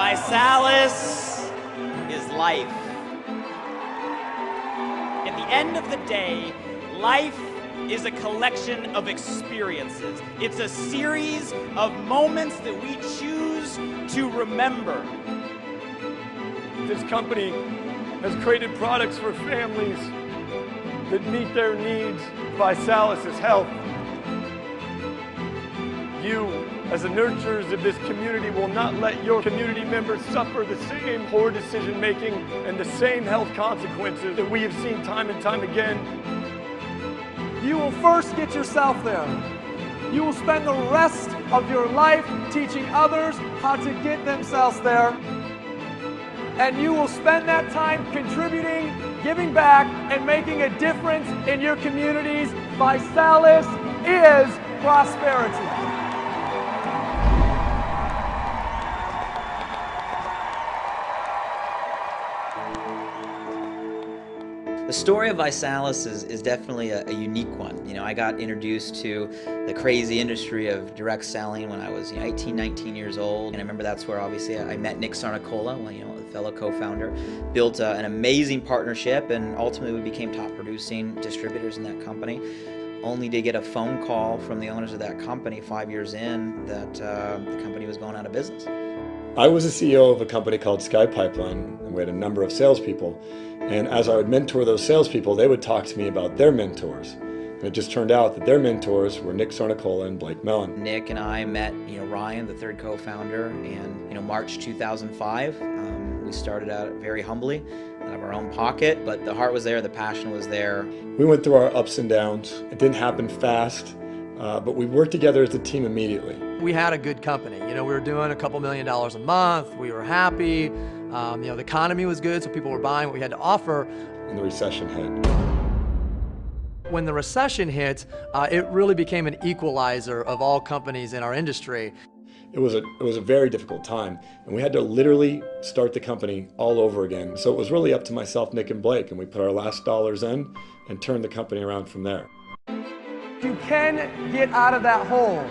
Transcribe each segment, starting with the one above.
Visalus is life. At the end of the day, life is a collection of experiences. It's a series of moments that we choose to remember. This company has created products for families that meet their needs. Visalus is health. You, as the nurturers of this community, will not let your community members suffer the same poor decision-making and the same health consequences that we have seen time and time again. You will first get yourself there. You will spend the rest of your life teaching others how to get themselves there. And you will spend that time contributing, giving back, and making a difference in your communities. Visalus is prosperity. The story of Visalus is definitely a unique one. You know, I got introduced to the crazy industry of direct selling when I was 18, 19 years old. And I remember that's where obviously I met Nick Sarnicola, a fellow co-founder, built an amazing partnership, and ultimately we became top producing distributors in that company. Only to get a phone call from the owners of that company 5 years in that the company was going out of business. I was the CEO of a company called Sky Pipeline, and we had a number of salespeople. And as I would mentor those salespeople, they would talk to me about their mentors. And it just turned out that their mentors were Nick Sarnicola and Blake Mellon. Nick and I met, Ryan, the third co-founder, and March 2005. We started out very humbly, out of our own pocket, but the heart was there, the passion was there. We went through our ups and downs. It didn't happen fast, but we worked together as a team immediately. We had a good company. We were doing a couple $1 million a month. We were happy. The economy was good, so people were buying what we had to offer. And the recession hit. When the recession hit, it really became an equalizer of all companies in our industry. It was a very difficult time, and we had to literally start the company all over again. So it was really up to myself, Nick, and Blake, and we put our last dollars in and turned the company around from there. You can get out of that hole.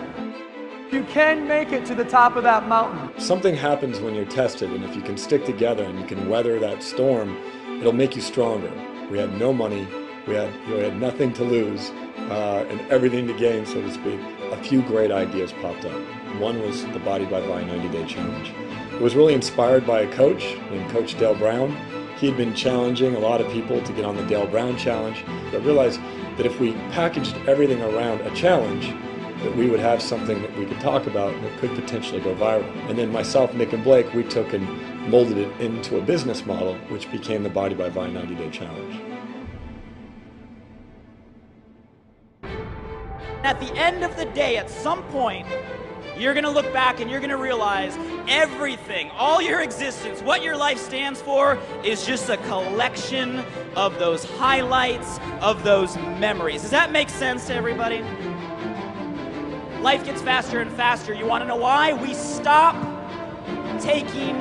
You can make it to the top of that mountain. Something happens when you're tested, and if you can stick together and you can weather that storm, it'll make you stronger. We had no money, we had nothing to lose, and everything to gain, so to speak. A few great ideas popped up. One was the Body by Vi 90-Day Challenge. It was really inspired by a coach named Coach Dale Brown. He'd been challenging a lot of people to get on the Dale Brown Challenge. I realized that if we packaged everything around a challenge, that we would have something that we could talk about that could potentially go viral. And then myself, Nick, and Blake, we took and molded it into a business model, which became the Body by Vi 90-Day Challenge. At the end of the day, at some point, you're going to look back and you're going to realize everything, all your existence, what your life stands for is just a collection of those highlights, of those memories. Does that make sense to everybody? Life gets faster and faster. You want to know why? We stop taking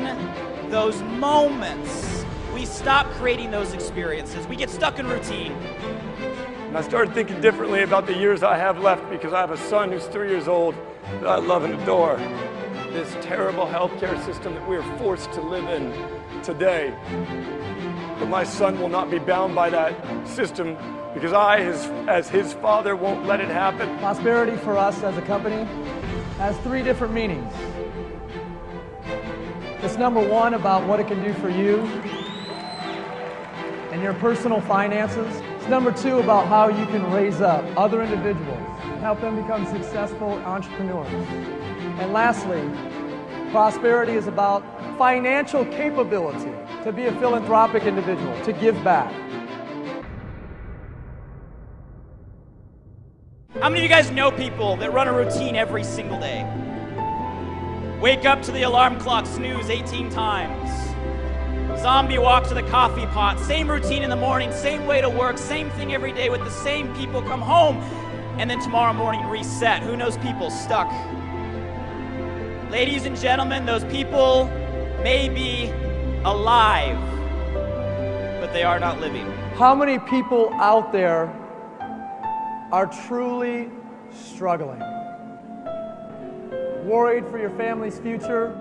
those moments. We stop creating those experiences. We get stuck in routine. And I started thinking differently about the years I have left because I have a son who's 3 years old that I love and adore. This terrible healthcare system that we are forced to live in today. But my son will not be bound by that system because I, as his father, won't let it happen. Prosperity for us as a company has 3 different meanings. It's number 1 about what it can do for you and your personal finances. It's number 2 about how you can raise up other individuals and help them become successful entrepreneurs. And lastly, prosperity is about financial capability to be a philanthropic individual, to give back. How many of you guys know people that run a routine every single day? Wake up to the alarm clock, snooze 18 times. Zombie walk to the coffee pot, same routine in the morning, same way to work, same thing every day with the same people, come home, and then tomorrow morning reset. Who knows people stuck? Ladies and gentlemen, those people may be alive, but they are not living. How many people out there are truly struggling? Worried for your family's future?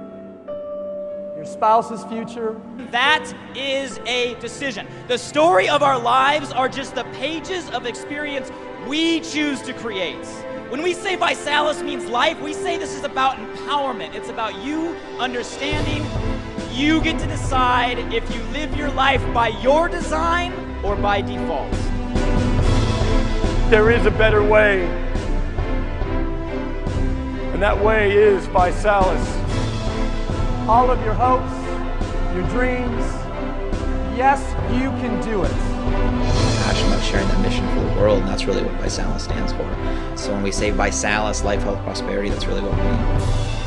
your spouse's future. That is a decision. The story of our lives are just the pages of experience we choose to create. When we say Visalus means life, we say this is about empowerment. It's about you understanding. You get to decide if you live your life by your design or by default. There is a better way, and that way is Visalus. All of your hopes, your dreams, yes, you can do it. Passionate about sharing that mission for the world, and that's really what Visalus stands for. So when we say Visalus, life, health, prosperity, that's really what we mean.